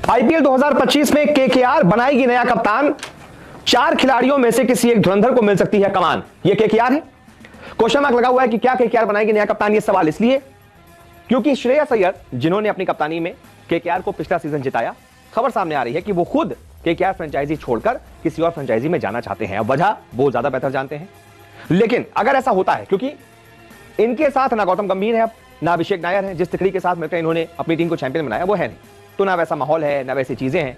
IPL 2025 में KKR बनाएगी नया कप्तान। 4 खिलाड़ियों में से किसी एक धुरंधर को मिल सकती है कमान। यह केकेआर है। क्वेश्चन मार्क लगा हुआ है कि क्या केकेआर बनाएगी नया कप्तान। यह सवाल इसलिए क्योंकि श्रेयस अय्यर, जिन्होंने अपनी कप्तानी में केकेआर को पिछला सीजन जिताया, खबर सामने आ रही है कि वो खुद केकेआर फ्रेंचाइजी छोड़कर किसी और फ्रेंचाइजी में जाना चाहते हैं। वजह वो ज्यादा बेहतर जानते हैं। लेकिन अगर ऐसा होता है, क्योंकि इनके साथ ना गौतम गंभीर है, अब ना अभिषेक नायर है, जिस तिकड़ी के साथ मिलकर इन्होंने अपनी टीम को चैंपियन बनाया वो है नहीं, तो ना वैसा माहौल है ना वैसी चीजें हैं,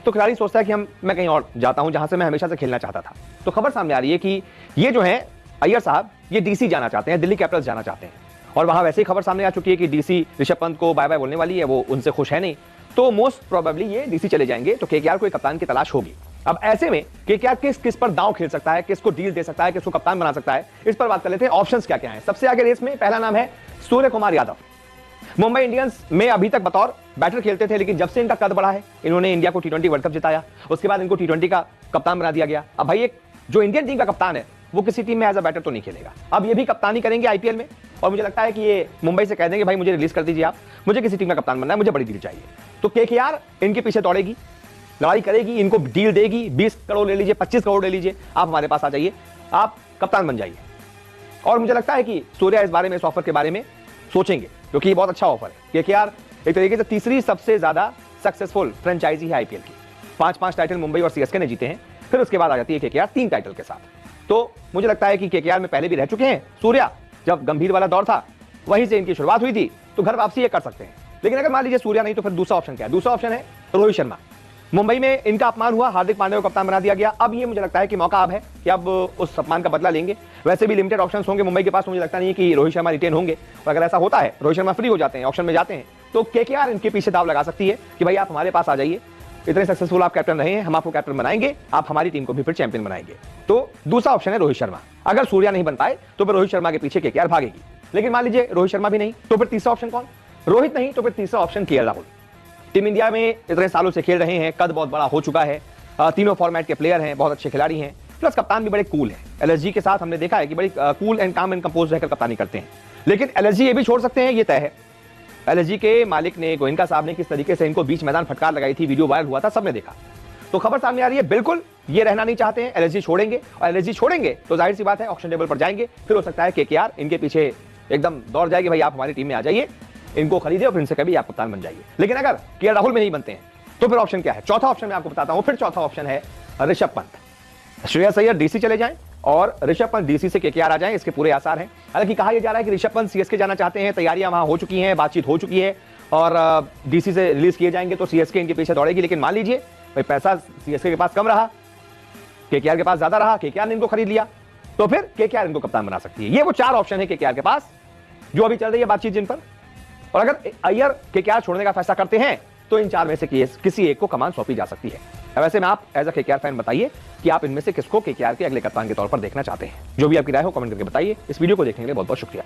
तो खिलाड़ी सोचता है कि मैं कहीं और जाता हूं जहां से मैं हमेशा से खेलना चाहता था। तो खबर सामने आ रही है कि ये जो है अय्यर साहब, ये डीसी जाना चाहते हैं, दिल्ली कैपिटल्स जाना चाहते हैं। और वहां वैसे ही खबर सामने आ चुकी है कि डीसी ऋषभ पंत को बाय बाय बोलने वाली है, वो उनसे खुश है नहीं, तो मोस्ट प्रोबेबली ये डीसी चले जाएंगे। तो केकेआर को एक कप्तान की तलाश होगी। अब ऐसे में केकेआर किस पर दांव खेल सकता है, किसको डील दे सकता है, किसको कप्तान बना सकता है, इस पर बात कर लेते हैं। ऑप्शंस क्या क्या हैं। सबसे आगे रेस में पहला नाम है सूर्य कुमार यादव। मुंबई इंडियंस में अभी तक बतौर बैटर खेलते थे, लेकिन जब से इनका कद बढ़ा है, इन्होंने इंडिया को टी20 वर्ल्ड कप जिताया, उसके बाद इनको टी20 का कप्तान बना दिया गया। अब भाई एक जो इंडियन टीम का कप्तान है वो किसी टीम में एज अ बैटर तो नहीं खेलेगा। अब ये भी कप्तानी करेंगे आईपीएल में, और मुझे लगता है कि ये मुंबई से कह देंगे भाई मुझे रिलीज कर दीजिए आप, मुझे किसी टीम का कप्तान बनना है, मुझे बड़ी डील चाहिए। तो केकेआर इनके पीछे दौड़ेगी, लड़ाई करेगी, इनको डील देगी। 20 करोड़ ले लीजिए, 25 करोड़ ले लीजिए, आप हमारे पास आ जाइए, आप कप्तान बन जाइए। और मुझे लगता है कि सूर्या इस बारे में, इस ऑफर के बारे में सोचेंगे, क्योंकि ये बहुत अच्छा ऑफर है। केकेआर एक तरीके से तीसरी सबसे ज्यादा सक्सेसफुल फ्रेंचाइजी है आईपीएल की। 5-5 टाइटल मुंबई और सीएसके ने जीते हैं। फिर उसके बाद आ जाती है केकेआर 3 टाइटल के साथ। तो मुझे लगता है कि केकेआर में पहले भी रह चुके हैं सूर्या, जब गंभीर वाला दौर था वहीं से इनकी शुरुआत हुई थी, तो घर वापसी ये कर सकते हैं। लेकिन अगर मान लीजिए सूर्या नहीं, तो फिर दूसरा ऑप्शन क्या है? दूसरा ऑप्शन है रोहित शर्मा। मुंबई में इनका अपमान हुआ, हार्दिक पांड्या को कप्तान बना दिया गया। अब ये मुझे लगता है कि मौका अब है कि अब उस अपमान का बदला लेंगे। वैसे भी लिमिटेड ऑप्शंस होंगे मुंबई के पास, मुझे लगता नहीं है कि रोहित शर्मा रिटेन होंगे। और अगर ऐसा होता है, रोहित शर्मा फ्री हो जाते हैं, ऑप्शन में जाते हैं, तो केकेआर इनके पीछे दाव लगा सकती है कि भाई आप हमारे पास आ जाइए, इतने सक्सेसफुल आप कैप्टन रहे हैं, हम आपको कैप्टन बनाएंगे, आप हमारी टीम को भी फिर चैंपियन बनाएंगे। तो दूसरा ऑप्शन है रोहित शर्मा। अगर सूर्या नहीं बन पाए तो फिर रोहित शर्मा के पीछे केकेआर भागेगी। लेकिन मान लीजिए रोहित शर्मा भी नहीं, तो फिर तीसरा ऑप्शन कौन? रोहित नहीं, तो फिर तीसरा option KL Rahul. Team India में इतने सालों से खेल रहे हैं, कद बहुत बड़ा हो चुका है, तीनों फॉर्मेट के प्लेयर हैं, बहुत अच्छे खिलाड़ी हैं, प्लस कप्तान भी बड़े कूल है। एलएसजी के साथ हमने देखा है कि बड़ी कूल एंड काम एंड कंपोज रहकर कप्तानी करते हैं। लेकिन एलएसजी ये भी छोड़ सकते हैं, ये तय है। एलएसजी के मालिक ने, गोयनका साहब ने किस तरीके से इनको बीच मैदान फटकार लगाई थी, वीडियो वायरल हुआ था, सबने देखा। तो खबर सामने आ रही है, बिल्कुल ये रहना नहीं चाहते हैं, एलएसजी छोड़ेंगे। और एलएसजी छोड़ेंगे तो जाहिर सी बात है ऑक्शन टेबल पर जाएंगे। फिर हो सकता है केकेआर इनके पीछे एकदम दौड़ जाएगी, भाई आप हमारी टीम में आ जाइए, इनको खरीदे और फिर इनसे कभी आप कप्तान बन जाइए। लेकिन अगर केएल राहुल में नहीं बनते हैं, तो फिर ऑप्शन क्या है? चौथा ऑप्शन मैं आपको बताता हूं। फिर चौथा ऑप्शन है ऋषभ पंत। श्रेयस अय्यर डीसी चले जाएं और ऋषभ पंत डीसी से केकेआर आ जाएं, इसके पूरे आसार हैं। हालांकि कहा यह जा रहा है कि ऋषभ पंत सीएसके जाना चाहते हैं, तैयारियां वहां हो चुकी हैं, बातचीत हो चुकी है, और डीसी से रिलीज किए जाएंगे तो सीएसके इनके पीछे दौड़ेगी। लेकिन मान लीजिए भाई पैसा सीएसके के पास कम रहा, केकेआर के पास ज्यादा रहा, केकेआर ने इनको खरीद लिया, तो फिर केकेआर इनको कप्तान बना सकती है। ये वो 4 ऑप्शन है केकेआर के पास, जो अभी चल रही है बातचीत जिन पर। और अगर अय्यर केकेआर छोड़ने का फैसला करते हैं, तो इन 4 में से किसी एक को कमान सौंपी जा सकती है। अब ऐसे में आप एज अ केकेआर फैन बताइए कि आप इनमें से किसको केकेआर के अगले कप्तान के तौर पर देखना चाहते हैं। जो भी आपकी राय हो कमेंट करके बताइए। इस वीडियो को देखने के लिए बहुत बहुत शुक्रिया।